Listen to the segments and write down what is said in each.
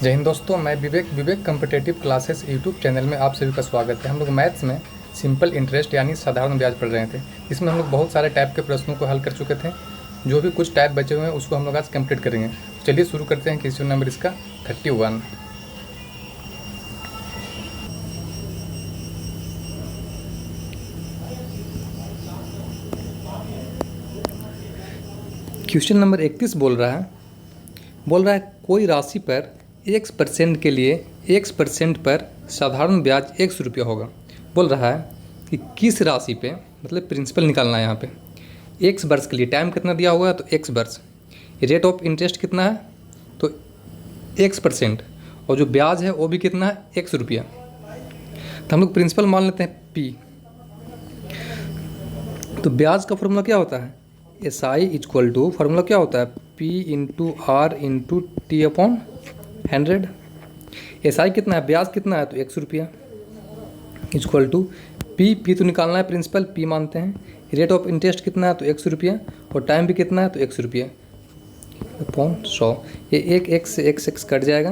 जय हिंद दोस्तों, मैं विवेक कॉम्पिटिटिव क्लासेस यूट्यूब चैनल में आप सभी का स्वागत है। हम लोग मैथ्स में सिंपल इंटरेस्ट यानी साधारण ब्याज पढ़ रहे थे। इसमें हम लोग बहुत सारे टाइप के प्रश्नों को हल कर चुके थे। जो भी कुछ टाइप बचे हुए हैं उसको हम लोग आज कंप्लीट करेंगे। चलिए शुरू करते हैं। क्वेश्चन नंबर इसका 31। क्वेश्चन नंबर 31 बोल रहा है कोई राशि पर x% के लिए x% पर साधारण ब्याज ₹100 होगा। बोल रहा है कि किस राशि पे, मतलब प्रिंसिपल निकालना है यहाँ पे। x वर्ष के लिए टाइम कितना दिया हुआ है तो x वर्ष, रेट ऑफ इंटरेस्ट कितना है तो x%, और जो ब्याज है वो भी कितना है ₹100। तो हम लोग प्रिंसिपल मान लेते हैं p। तो ब्याज का फॉर्मूला क्या होता है, SI इक्वल टू, फार्मूला क्या होता है P into R into T upon 100। SI कितना है, ब्याज कितना है तो ₹100 इक्वल टू P तो निकालना है प्रिंसिपल, P मानते हैं। रेट ऑफ इंटरेस्ट कितना है तो ₹100, और टाइम भी कितना है तो ₹100 अपॉन 100। ये एक x से x कट जाएगा,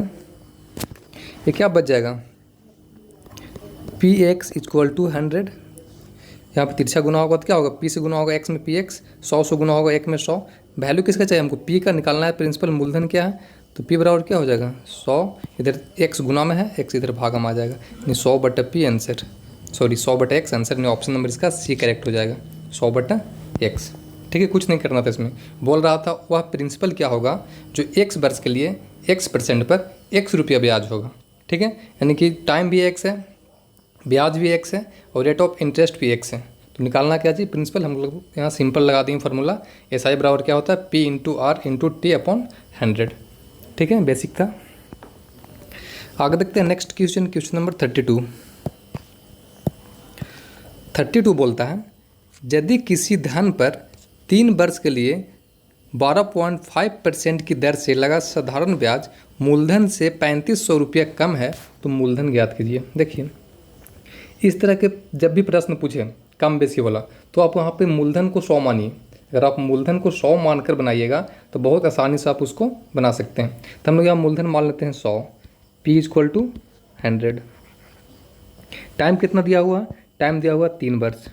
ये क्या बच जाएगा PX इक्वल टू 100। यहाँ पे तिरछा गुना होगा तो क्या होगा, p से गुना होगा x में px, 100 से गुना होगा 1 में 100। वैल्यू किसका चाहिए हमको, p का निकालना है प्रिंसिपल, मूलधन क्या है तो p बराबर क्या हो जाएगा 100, इधर x गुना में है, x इधर भागा में आ जाएगा, यानी 100/p answer, sorry 100/x answer, यानी ऑप्शन नंबर इसका C करेक्ट हो जाएगा, 100/x। ठीक है, कुछ नहीं करना था इसमें। बोल रहा था वह प्रिंसिपल क्या होगा जो x वर्ष के लिए x% पर ₹100 ब्याज होगा। ठीक है, यानी कि टाइम भी x है, ब्याज भी x है, और रेट ऑफ इंटरेस्ट भी x है। तो निकालना क्या चाहिए प्रिंसिपल, हम लोग यहाँ सिंपल लगा देंगे फार्मूला। SI बराबर क्या होता है P into R into T upon 100। ठीक है, बेसिक था। आगे देखते हैं नेक्स्ट क्वेश्चन, क्वेश्चन नंबर 32 बोलता है यदि किसी धन पर 3 वर्ष के लिए 12.5% की दर से लगा साधारण ब्याज मूलधन से ₹3500 कम है तो मूलधन ज्ञात कीजिए। देखिए, इस तरह के जब भी प्रश्न पूछे कम बेसी वाला, तो आप वहाँ पे मूलधन को 100 मानिए। अगर आप मूलधन को 100 मानकर बनाइएगा तो बहुत आसानी से आप उसको बना सकते हैं। तो हम लोग यहाँ मूलधन मान लेते हैं 100, P इक्वल टू 100। टाइम कितना दिया हुआ, टाइम दिया हुआ 3 वर्ष।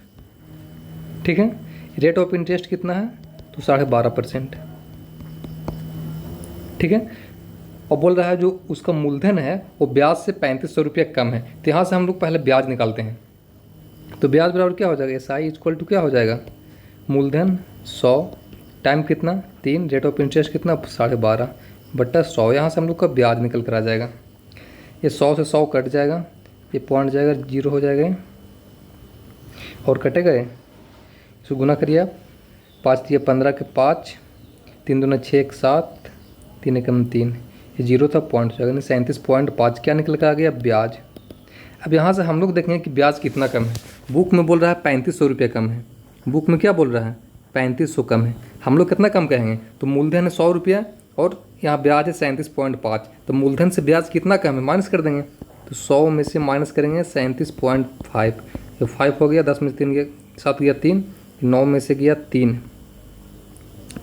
ठीक है, रेट ऑफ इंटरेस्ट कितना है तो 12.5%। ठीक है, और बोल रहा है जो उसका मूलधन है वो ब्याज से ₹3500 कम है। तो यहाँ से हम लोग पहले ब्याज निकालते हैं। तो ब्याज बराबर क्या हो जाएगा, SI इक्वल टू क्या हो जाएगा, मूलधन 100, टाइम कितना 3, रेट ऑफ इंटरेस्ट कितना 12.5/100। यहाँ से हम लोग का ब्याज निकल कर आ जाएगा। ये 100 से 100 कट जाएगा, ये पॉइंट जाएगा, 0 हो जाएगा, और कटेगा ये, इसको गुना करिए आप, 5 दिया 15 के 5, 3 दूना 6 1 7, 3 एकम 3, ये 0 था, पॉइंट जाएगा, यानी 37.5 क्या निकल कर आ गया ब्याज। अब यहाँ से हम लोग देखेंगे कि ब्याज कितना कम है। बुक में बोल रहा है ₹3500 कम है, बुक में क्या बोल रहा है 3500 कम है। हम लोग कितना कम कहेंगे, तो मूलधन है ₹100 और यहाँ ब्याज है 37.5, तो मूलधन से ब्याज कितना कम है माइनस कर देंगे। तो 100 में से माइनस करेंगे 37.5, ये 5 हो गया, 10 में से 3 गया, 7 गया 3, 9 में से गया 3,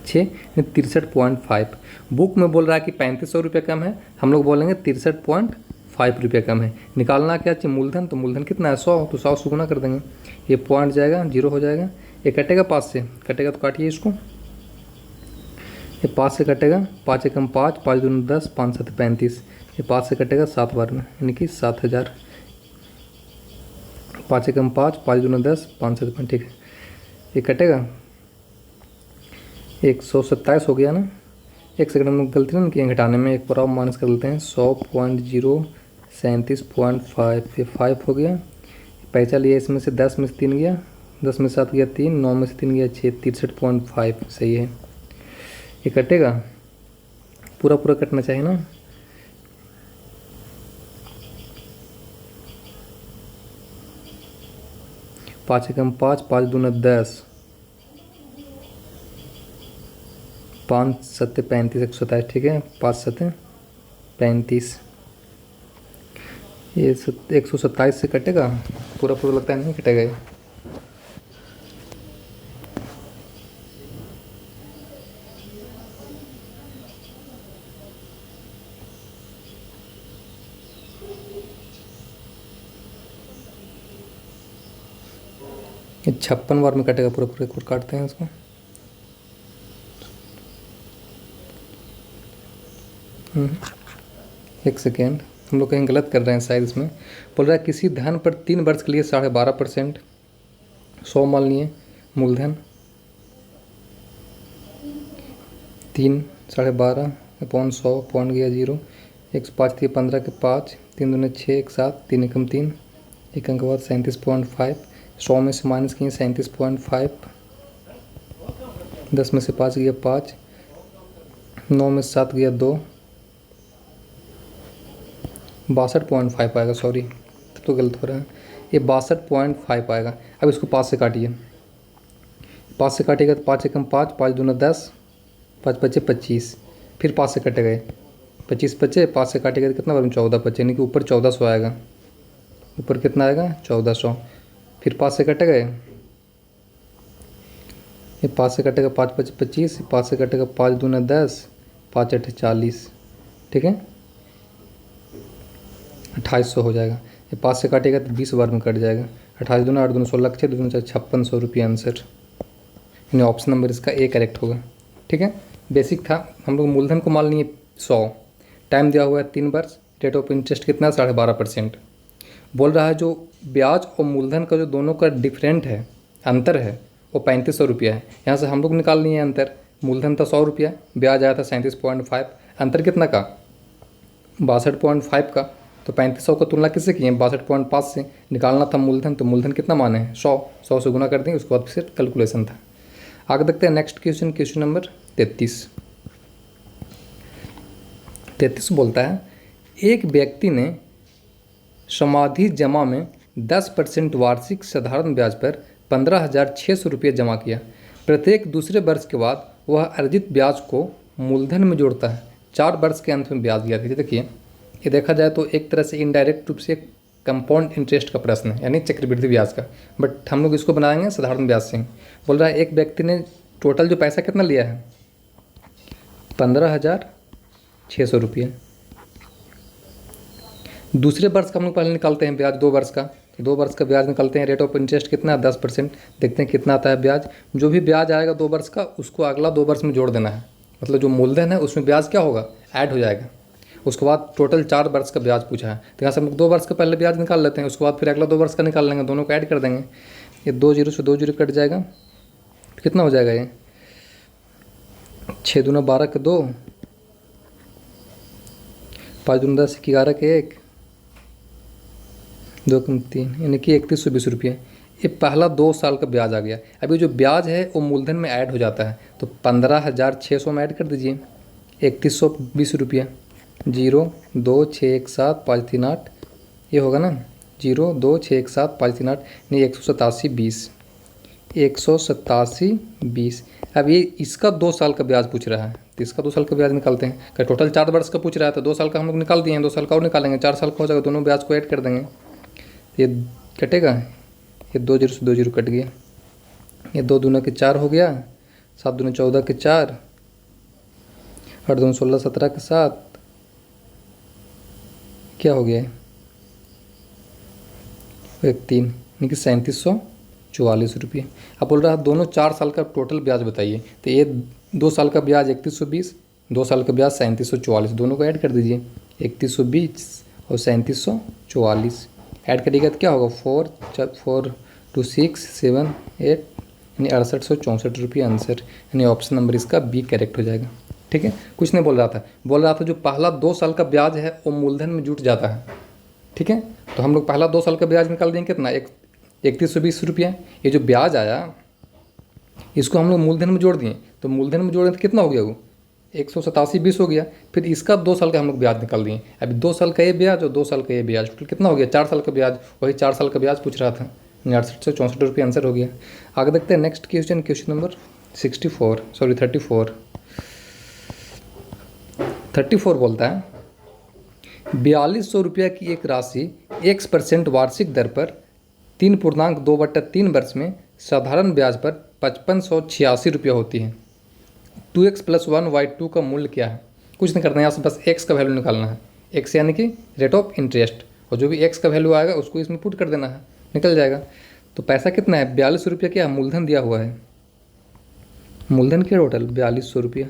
6, 63.5। बुक में बोल रहा है कि ₹3500 कम है, हम लोग बोलेंगे 63.5 कम है। निकालना क्या चाहिए मूलधन, तो मूलधन कितना है 100, तो 100 से गुना कर देंगे, ये पॉइंट जाएगा, 0 हो जाएगा, ये कटेगा 5 से, कटेगा तो काटिए इसको, ये 5 से कटेगा, 5 एकम 5, 5 दूनी 10, 5 7 35, ये 5 से कटेगा 7 बार में, यानी कि 7000, 5 एकम 5, 5 दूनी 10, 5 7 5, ठीक है, ये कटेगा 127 हो गया ना। एक सेकंड में गलती ना किए घटाने में, एक बार और माइनस कर लेते हैं, 100.037.5, ये 5 हो गया, पैसा लिया इसमें से 10 में से 3 गया, 10 में से 7 गया 3, 9 में से 3 गया 6, 63.5 सही है। ये कटेगा, पूरा पूरा कटना चाहिए ना, पाँच एकम 5, 5 दूना 10, 5 7 35, 127, ठीक है, 5 7 35, ये 127 से कटेगा, पूरा पूरा लगता है नहीं कटेगा ये। ये 56 बार में कटेगा पूरा पूरा, एक बार काटते हैं इसको। एक सेकेंड, हम लोग कहीं गलत कर रहे हैं शायद इसमें। बोल रहा है किसी धन पर 3 वर्ष के लिए 12.5%, 100 मान लिए मूलधन, 3 12.5 अपॉन 100 पॉइंट गया 0, 105 थी 15 के 5, 3 दूनी 6, 1 7, 3 एकम 3, एक अंक के बाद 37.5, 100 में से माइनस किए 37.5, 10 में से 5 गया 5, 9 में से 7 गया 2, 62.5 आएगा, सॉरी तब तो गलत हो रहा है, ये 62.5 आएगा। अब इसको 5 से काटिए, 5 से काटिएगा तो 5 एकम 5, 5 दूना 10, 5 बचे 25, फिर 5 से कट गए 25 बचे, 5 से काटेगा तो कितना बार में 14 बचे, यानी कि ऊपर 1400 आएगा, ऊपर कितना आएगा 1400, फिर 5 से कट गए, ये 5 से कटेगा 5 बचे 25, 5 से कटेगा 5 दूना 10, 5 8 40, ठीक है 2800 हो जाएगा। ये 5 से काटेगा तो 20 बार में कट जाएगा, 28 दूना 8 दूना 16, 6 दूना 5600 रुपये आंसर, यानी ऑप्शन नंबर इसका ए करेक्ट होगा। ठीक है, बेसिक था, हम लोग मूलधन को मान लिए 100, टाइम दिया हुआ है 3 वर्ष, रेट ऑफ इंटरेस्ट कितना 12.5%। बोल रहा है जो ब्याज और मूलधन का जो दोनों का डिफरेंट है, अंतर है, वो 3500 रुपया है। यहाँ से हम लोग निकाल लिए अंतर, मूलधन था 100 रुपया, ब्याज आया था 37.5, अंतर कितना का 62.5 का, तो 3500 का तुलना किससे किए 62.5 से, निकालना था मूलधन, तो मूलधन कितना माने हैं 100 से गुना कर देंगे, उसके बाद फिर कैलकुलेशन था। आगे देखते हैं नेक्स्ट क्वेश्चन, क्वेश्चन नंबर 33 बोलता है एक व्यक्ति ने समाधि जमा में 10% वार्षिक साधारण ब्याज पर 15,600 रुपये जमा किया। प्रत्येक दूसरे वर्ष के बाद वह अर्जित ब्याज को मूलधन में जोड़ता है। 4 वर्ष के अंत में ब्याज दिया था। देखिए, ये देखा जाए तो एक तरह से इनडायरेक्ट रूप से कंपाउंड इंटरेस्ट का प्रश्न है, यानी चक्रवृद्धि ब्याज का, बट हम लोग इसको बनाएंगे साधारण ब्याज से। बोल रहा है एक व्यक्ति ने टोटल जो पैसा कितना लिया है 15,600 रुपये। दूसरे वर्ष का हम लोग पहले निकालते हैं ब्याज, 2 वर्ष का, तो 2 वर्ष का ब्याज निकालते हैं। रेट ऑफ इंटरेस्ट कितना है 10%, देखते हैं कितना आता है ब्याज। जो भी ब्याज आएगा 2 वर्ष का, उसको अगला 2 वर्ष में जोड़ देना है, मतलब जो मूलधन है उसमें ब्याज क्या होगा ऐड हो जाएगा। उसके बाद टोटल 4 वर्ष का ब्याज पूछा है, तो यहाँ से हम लोग 2 वर्ष का पहले ब्याज निकाल लेते हैं, उसके बाद फिर अगला 2 वर्ष का निकाल लेंगे, दोनों को ऐड कर देंगे। ये 2 जीरो से 2 जीरो कट जाएगा, कितना हो जाएगा ये 6 दूना 12 के 2, 5 दूना 10 11 के 1, 2 कम 3, यानी कि 3120 रुपये। ये पहला 2 साल का ब्याज आ गया। अभी जो ब्याज है वो मूलधन में ऐड हो जाता है, तो 15,600 में ऐड कर दीजिए 3120 रुपये। 0 2 6 1 7 5 3 8, ये होगा ना 0 2 6 1 7 5 3 8, नहीं 187 20। अब ये इसका 2 साल का ब्याज पूछ रहा है, तो इसका 2 साल का ब्याज निकालते हैं। क्या टोटल 4 वर्ष का पूछ रहा है, तो 2 साल का हम लोग निकाल दिए हैं, 2 साल का और निकालेंगे, 4 साल का हो जाएगा, दोनों ब्याज को ऐड कर देंगे। ये कटेगा, ये 2 जीरो से 2 जीरो कट गया, ये 2 दूना के 4 हो गया, 7 दूना 14 के 4, 8 दूना 16 17 के 7, क्या हो गया 3, यानी कि 3744 रुपये। अब बोल रहा है दोनों 4 साल का टोटल ब्याज बताइए, तो ये 2 साल का ब्याज 3120, 2 साल का ब्याज 3744, दोनों को ऐड कर दीजिए 3120 और 3744 ऐड करिएगा तो क्या होगा 4 2 6 7 8, यानी 6864 रुपये आंसर, यानी ऑप्शन नंबर इसका बी करेक्ट हो जाएगा। ठीक है, कुछ नहीं बोल रहा था जो पहला 2 साल का ब्याज है वो मूलधन में जुट जाता है। ठीक है, तो हम लोग पहला 2 साल का ब्याज निकाल देंगे कितना 3120 रुपया। ये जो ब्याज आया इसको हम लोग मूलधन में जोड़ दिए, तो मूलधन में जोड़े तो कितना हो गया वो 187 हो गया। फिर इसका 2 साल का हम लोग ब्याज निकाल दिए, अभी 2 साल का ये ब्याज और 2 साल का ये ब्याज, टोटल कितना हो गया 4 साल का ब्याज, वही 4 साल का ब्याज पूछ रहा था, 6864 रुपये आंसर हो गया। आगे देखते हैं नेक्स्ट क्वेश्चन, क्वेश्चन नंबर 34 बोलता है 4200 रुपया की एक राशि X% वार्षिक दर पर 3.2/3 वर्ष में साधारण ब्याज पर 5586 रुपया होती है। 2x + 1y2 का मूल्य क्या है? कुछ नहीं करना है, यहाँ से बस x का वैल्यू निकालना है, x यानी कि रेट ऑफ इंटरेस्ट, और जो भी x का वैल्यू आएगा उसको इसमें पुट कर देना है, निकल जाएगा। तो पैसा कितना है, 4200 क्या मूलधन दिया हुआ है, मूलधन क्या टोटल 4200।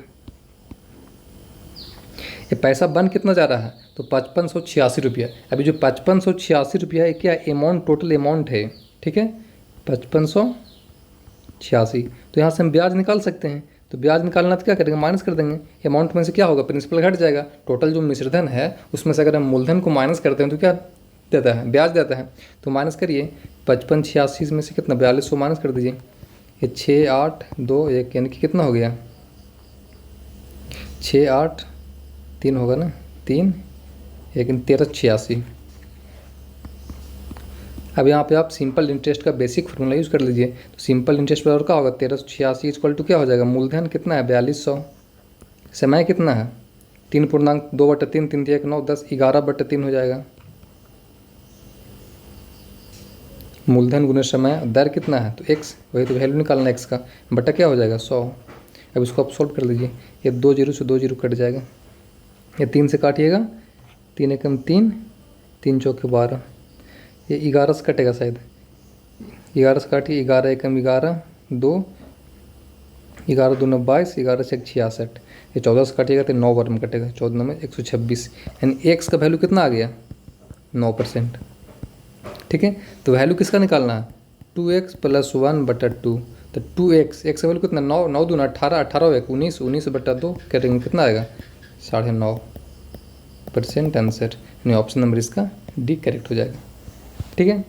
ये पैसा बन कितना जा रहा है, तो 5586 रुपया। अभी जो 5586 है क्या अमाउंट, टोटल अमाउंट है, ठीक है 5586। तो यहाँ से हम ब्याज निकाल सकते हैं। तो ब्याज निकालना तो क्या करेंगे, माइनस कर देंगे। अमाउंट में से क्या होगा, प्रिंसिपल घट जाएगा। टोटल जो मिश्रधन है उसमें से अगर हम मूलधन को माइनस करते हैं तो क्या देता है, ब्याज देता है। तो माइनस करिए 5586 में से कितना 4200 माइनस कर दीजिए। ये 6821 यानी कि कितना हो गया 683 होगा ना, 3 लेकिन 1386। अब यहाँ पे आप सिंपल इंटरेस्ट का बेसिक फार्मूला यूज़ कर लीजिए। तो सिंपल इंटरेस्ट बराबर क्या होगा 1386 इक्वल टू क्या हो जाएगा, मूलधन कितना है 4200, समय कितना है 3.2/3, 3 1 9 10 11/3 हो जाएगा। मूलधन गुने समय, दर कितना है तो x, वही तो वैल्यू निकालना x का, बटा क्या हो जाएगा 100। अब इसको आप सॉल्व कर लीजिए। ये 2 जीरो से 2 जीरो कट जाएगा, ये 3 से काटिएगा, 3 एकम 3, 3 चौके 12, ये 11 से कटेगा शायद, 11 से काटिए, 11 एकम 11, 2, 11 दूना 22, 11 से 66, ये 14 से काटिएगा तो 9 बार में कटेगा, 14 में 126, यानी x का वैल्यू कितना आ गया 9%। ठीक है, तो वैल्यू किसका निकालना है 2x + 1/2। तो 2x, x का वैल्यू कितना 9, 9 दूना 18, 18 1 19, 19/2 करेंगे कितना आएगा 9.5% आंसर, यानी ऑप्शन नंबर इसका डी करेक्ट हो जाएगा। ठीक है,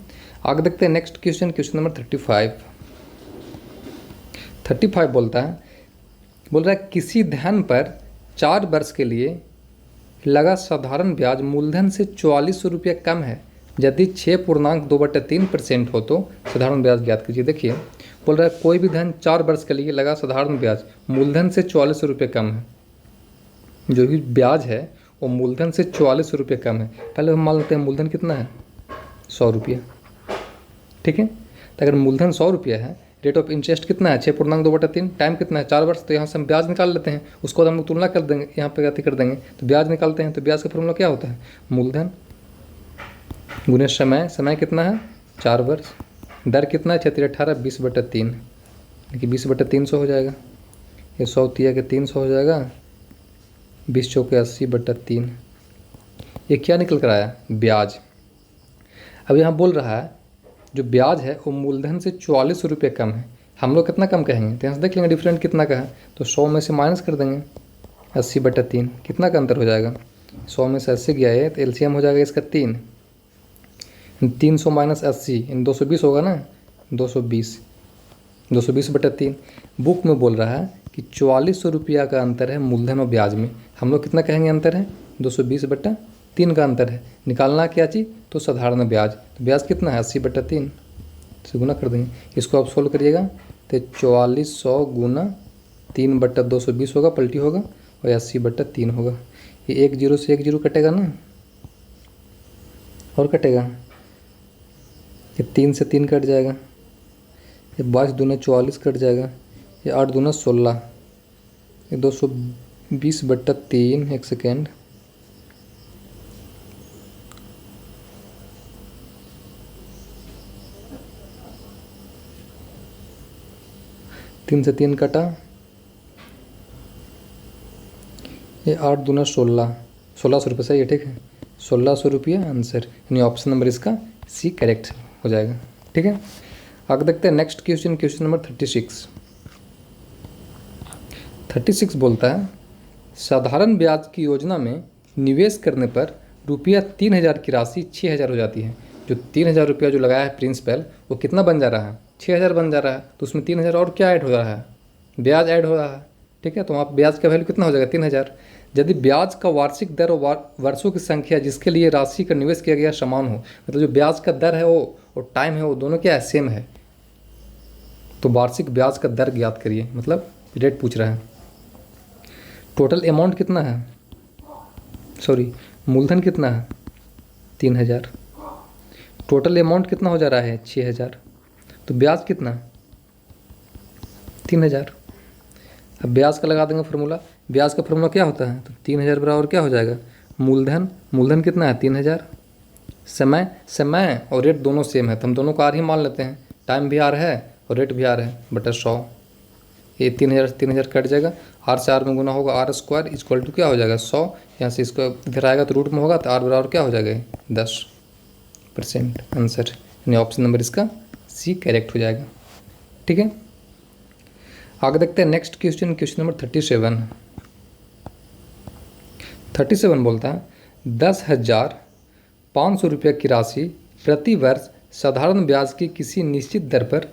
आगे देखते हैं नेक्स्ट क्वेश्चन, क्वेश्चन नंबर 35 बोलता है, बोल रहा है किसी धन पर 4 वर्ष के लिए लगा साधारण ब्याज मूलधन से 4400 रुपया कम है, यदि 6.2/3% हो तो साधारण ब्याज ज्ञात कीजिए। देखिए बोल रहा है कोई भी धन 4 वर्ष के लिए लगा साधारण ब्याज मूलधन से 4400 रुपये कम है, जो भी ब्याज है वो मूलधन से 4400 रुपये कम है। पहले हम मान लेते हैं मूलधन कितना है 100 रुपया, ठीक है। तो अगर मूलधन 100 रुपया है, रेट ऑफ इंटरेस्ट कितना है 6.2/3, टाइम कितना है 4 वर्ष, तो यहाँ से हम ब्याज निकाल लेते हैं, उसको हम लोग तुलना कर देंगे, यहाँ पे गति कर देंगे तो ब्याज निकालते हैं। तो ब्याज का फॉर्मूला क्या होता है, मूलधन गुने समय, समय कितना है 4 वर्ष, दर कितना है 6×18 20/3, देखिए 20/300 हो जाएगा, ये 100 तिया के 300 हो जाएगा, 20 चौके 80/3। ये क्या निकल कर आया ब्याज। अब यहाँ बोल रहा है जो ब्याज है वो मूलधन से 4400 रुपये कम है, हम लोग कितना कम कहेंगे, तो यहाँ से देख लेंगे डिफरेंट कितना का है, तो 100 में से माइनस कर देंगे 80/3, कितना का अंतर हो जाएगा 100 में से 80 गया है तो एलसीएम हो जाएगा इसका 3, 300 माइनस 80 इन 220 होगा ना, 220/3। बुक में बोल रहा है कि 4400 रुपया का अंतर है मूलधन और ब्याज में, हम लोग कितना कहेंगे अंतर है 220/3 का अंतर है। निकालना क्या चीज़, तो साधारण ब्याज, तो ब्याज कितना है 80/3 से गुना कर देंगे। इसको आप सोल्व करिएगा तो 4400 गुना 3/220 होगा, पलटी होगा, और 80/3 होगा। ये 1 जीरो से 1 जीरो कटेगा ना, और कटेगा, ये 3 से 3 कट जाएगा, ये 22 दूना 44 कट जाएगा, ये 8 दूना 16, ये 220/3, एक सेकेंड, तीन से 3 कटा, ये 8 दूना 16, 1600 रुपये सही है, ठीक है 1600 रुपया आंसर, यानी ऑप्शन नंबर इसका सी करेक्ट हो जाएगा। ठीक है, आगे देखते हैं नेक्स्ट क्वेश्चन, क्वेश्चन नंबर 36 बोलता है साधारण ब्याज की योजना में निवेश करने पर रुपया 3000 की राशि 6000 हो जाती है। जो 3000 रुपया जो लगाया है प्रिंसिपल वो कितना बन जा रहा है 6000 बन जा रहा है, तो उसमें 3000 और क्या ऐड हो रहा है, ब्याज ऐड हो रहा है। ठीक है, तो वहाँ ब्याज का वैल्यू कितना हो जाएगा 3000। यदि ब्याज का वार्षिक दर और वर्षों की संख्या जिसके लिए राशि का निवेश किया गया समान हो, मतलब जो ब्याज का दर है वो और टाइम है वो दोनों क्या है सेम है, तो वार्षिक ब्याज का दर ज्ञात करिए, मतलब रेट पूछ रहा है। टोटल अमाउंट कितना है, सॉरी मूलधन कितना है 3000, टोटल अमाउंट कितना हो जा रहा है 6000, तो ब्याज कितना 3000। अब ब्याज का लगा देंगे फार्मूला, ब्याज का फार्मूला क्या होता है, तो 3000 बराबर क्या हो जाएगा मूलधन, मूलधन कितना है 3000, समय और रेट दोनों सेम है तो हम दोनों को आर ही मान लेते हैं, टाइम भी आर है और रेट भी आर है बटा 100। ये 3000 कट जाएगा, आर से आर में गुना होगा, आर स्क्वायर इक्वल टू क्या हो जाएगा 100। यहाँ से इसको इधर आएगा तो रूट में होगा तो आर बराबर क्या हो जाएगा 10%। आंसर यानी ऑप्शन नंबर इसका सी करेक्ट हो जाएगा। ठीक है, आगे देखते हैं नेक्स्ट क्वेश्चन, क्वेश्चन नंबर 37 बोलता है 10,500 रुपये की राशि प्रति वर्ष साधारण ब्याज की किसी निश्चित दर पर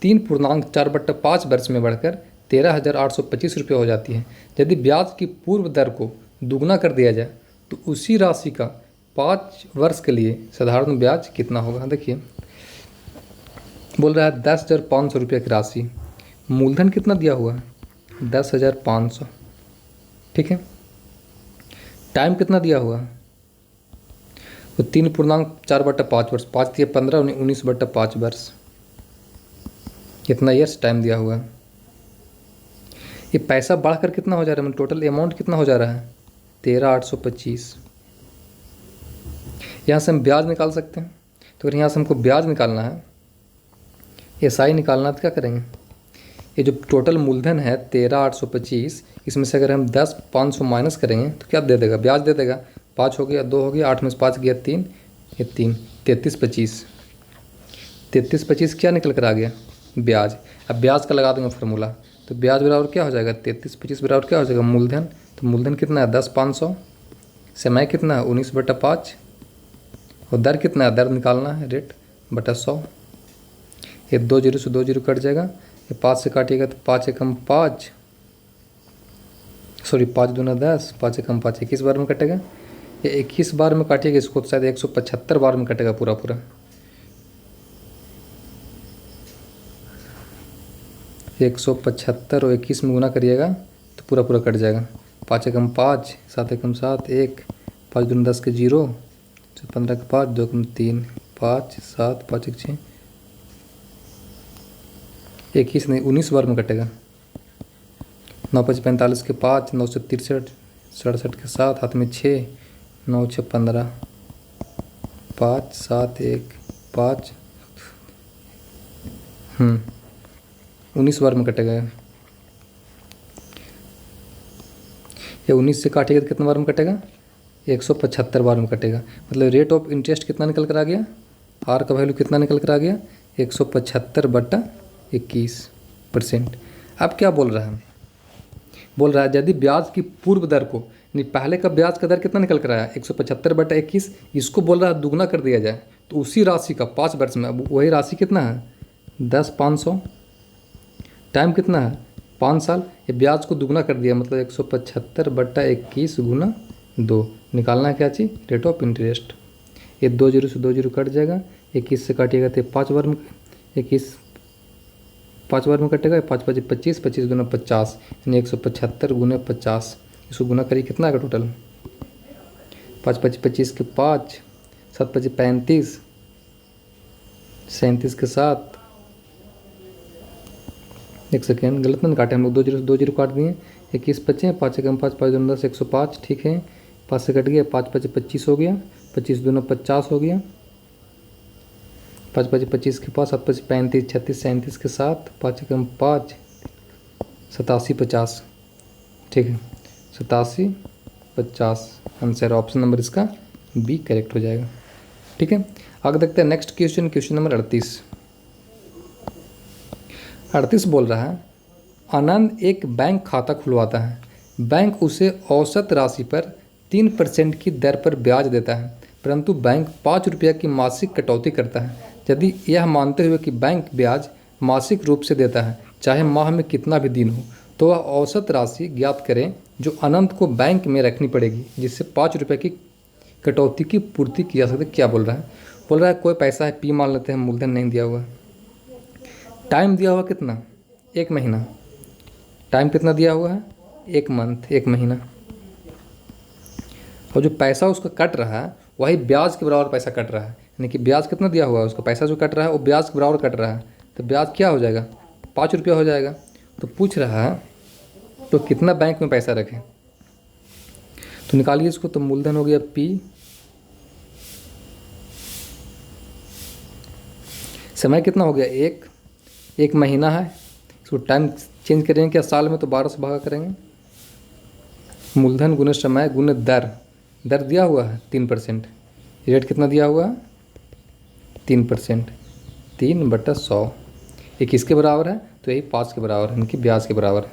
3.4/5 वर्ष में बढ़कर 13,825 रुपये हो जाती है। यदि ब्याज की पूर्व दर को दुगना कर दिया जाए तो उसी राशि का 5 वर्ष के लिए साधारण ब्याज कितना होगा। देखिए बोल रहा है 10,500 रुपये की राशि, मूलधन कितना दिया हुआ है 10,500। ठीक है, टाइम कितना दिया हुआ है तो 3.4/5 वर्ष, 5 दिए 15, 19/5 वर्ष, कितना ईयर्स टाइम दिया हुआ है। ये पैसा बढ़कर कितना हो जा रहा है, मतलब टोटल अमाउंट कितना हो जा रहा है 13,825। यहाँ से हम ब्याज निकाल सकते हैं, तो अगर यहाँ से हमको ब्याज निकालना है, एसआई निकालना है तो क्या करेंगे, ये जो टोटल मूलधन है 13,825, इसमें से अगर हम 10,500 माइनस करेंगे तो क्या दे देगा, ब्याज दे देगा। 5 हो गया, 2 हो गया, 8 में से 5 गया 3, ये 3, 33,25 क्या निकल कर आ गया ब्याज। अब ब्याज का लगा देंगे फार्मूला, तो ब्याज बराबर क्या हो जाएगा 33,25 बराबर क्या हो जाएगा मूलधन। तो मूलधन कितना है 10,500, समय कितना है 19/5, और दर कितना है, दर निकालना है रेट बटा 100। ये 2 जीरो से 2 जीरो कट जाएगा, ये 5 से काटिएगा तो 5 एकम 5, सॉरी 5 दूना 10, 5 एकम 5 21 बार में कटेगा। ये 21 बार में काटिएगा इसको तो शायद 175 बार में कटेगा पूरा। 175 और 21 में गुना करिएगा तो पूरा कट जाएगा। 5 एकम 5, 7 एकम 7, 1, 5 दूना 10 के 0, 15 के 5, 2 एकम 3, 5 7, 5 1 6, 21 नहीं 19 बार में कटेगा। 9 5 45 के 5, 9 से 63, 67 के 7, हाथ में 6, 9 6 15, 5 7 1 5, 19 बार में कटेगा। ये 19 से काटेगा तो कितने बार में कटेगा 175 बार में कटेगा। मतलब रेट ऑफ इंटरेस्ट कितना निकल कर आ गया, आर का वैल्यू कितना निकल कर आ गया 175/21%। अब क्या बोल रहा है, बोल रहा है यदि ब्याज की पूर्व दर को, यानी पहले का ब्याज का दर कितना निकल कर आया 175/21, इसको बोल रहा है दुगना कर दिया जाए तो उसी राशि का 5 वर्ष में, अब वही राशि कितना है 10,500, टाइम कितना है 5 साल, ये ब्याज को दुगना कर दिया मतलब 175/21 गुना 2, निकालना है क्या चीज़ रेट ऑफ इंटरेस्ट। ये 2 जीरो से 2 जीरो कट जाएगा, 21 से काटिएगा तो 5 बार में, 21 5 बार में कटेगा, 5 5 25, 25 दूना 50, यानी 175 गुना 50, इसको गुना करिए कितना आएगा टोटल 5 5 25 के 5, 7 5 35, 37 के 7, एक सेकेंड गलत ना काटे हम लोग, 2 जीरो से 2 जीरो काट दिए, 21 बचे, 5 एकम 5, 5 दूना 10, 105, ठीक है 5 से कट गया, 5 5 25 हो गया, 25 दूना 50 हो गया, 5 5 25 के 5, 7 5 35, 36 37 के 7, 5 एकम 5, 87 50, ठीक है 87 50, आंसर ऑप्शन नंबर इसका बी करेक्ट हो जाएगा। ठीक है, आगे देखते हैं नेक्स्ट क्वेश्चन, क्वेश्चन नंबर 38 बोल रहा है आनंद एक बैंक खाता खुलवाता है, बैंक उसे औसत राशि पर 3% की दर पर ब्याज देता है, परंतु बैंक 5 रुपये की मासिक कटौती करता है। यदि यह मानते हुए कि बैंक ब्याज मासिक रूप से देता है चाहे माह में कितना भी दिन हो, तो वह औसत राशि ज्ञात करें जो अनंत को बैंक में रखनी पड़ेगी जिससे 5 रुपये की कटौती की पूर्ति की जा सकती है। क्या बोल रहा है, बोल रहा है कोई पैसा है पी मान लेते हैं, मूलधन नहीं दिया हुआ, टाइम दिया हुआ कितना 1 महीना, टाइम कितना दिया हुआ है 1 मंथ 1 महीना, और जो पैसा उसका कट रहा है वही ब्याज के बराबर पैसा कट रहा है, यानी कि ब्याज कितना दिया हुआ है उसको, पैसा जो कट रहा है वो ब्याज के बराबर कट रहा है, तो ब्याज क्या हो जाएगा 5 रुपया हो जाएगा। तो पूछ रहा है तो कितना बैंक में पैसा रखें, तो निकालिए इसको, तो मूलधन हो गया P, समय कितना हो गया, एक महीना है, इसको टाइम चेंज करेंगे क्या साल में, तो 12 से भागा करेंगे। मूलधन गुने समय गुने दर, दर दिया हुआ है 3%, रेट कितना दिया हुआ है 3%, 3/100, ये किसके बराबर है, तो यही 5 के बराबर है, यानी कि ब्याज के बराबर है।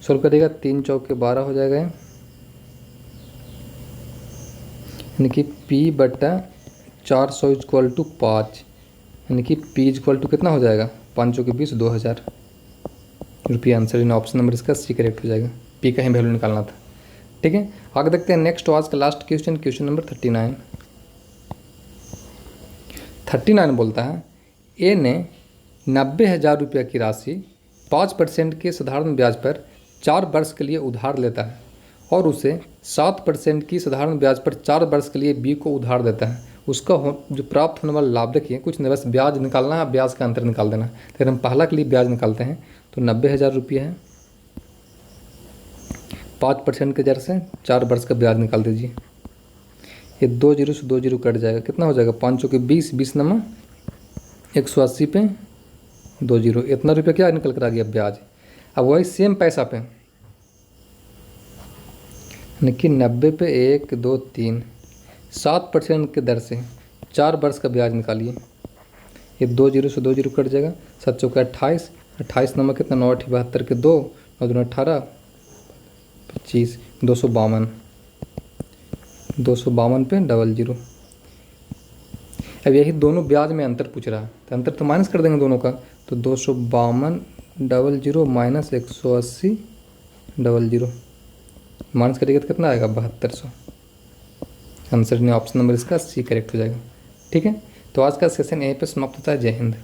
सॉल्व करिएगा, 3 चौके 12 हो जाएगा, यानी कि P/400 इक्वल टू 5, यानी कि P इक्वल टू कितना हो जाएगा, 5 चौके 20, 2000 रुपये। आंसर इन ऑप्शन नंबर इसका सी करेक्ट हो जाएगा, P का ही वैल्यू निकालना था। ठीक है, आगे देखते हैं नेक्स्ट आज का लास्ट क्वेश्चन, क्वेश्चन नंबर 39 बोलता है ए ने 90,000 रुपये की राशि 5% के साधारण ब्याज पर 4 वर्ष के लिए उधार लेता है और उसे 7% की साधारण ब्याज पर 4 वर्ष के लिए बी को उधार देता है। उसका जो प्राप्त होने वाला लाभ, देखिए कुछ नहीं, बस ब्याज निकालना है, ब्याज का अंतर निकाल देना है। तो हम पहला के लिए ब्याज निकालते हैं, तो 90,000 रुपये है, 5% के दर से 4 वर्ष का ब्याज निकाल दीजिए। ये 2 जीरो से 2 जीरो कट जाएगा, कितना हो जाएगा, 5 चौके 20, 20 नमा 180 पे 2 जीरो, इतना रुपये क्या निकल कर आ गया ब्याज। अब वही सेम पैसा पे, यानी कि 90 पे 1 2 3 7% के दर से 4 वर्ष का ब्याज निकालिए। ये 2 जीरो से 2 जीरो कट जाएगा, 7 चौके 28, 28 नंबर कितना, 9 72 के 2, 9 दूना 18, 25, 252, 252 पे 00। अब यही दोनों ब्याज में अंतर पूछ रहा है, तो अंतर तो माइनस कर देंगे दोनों का, तो 252 00 माइनस 180 00, माइनस करिएगा तो कितना आएगा, 7200। आंसर ने ऑप्शन नंबर इसका सी करेक्ट हो जाएगा। ठीक है, तो आज का सेशन यहीं पे समाप्त होता है। जय हिंद।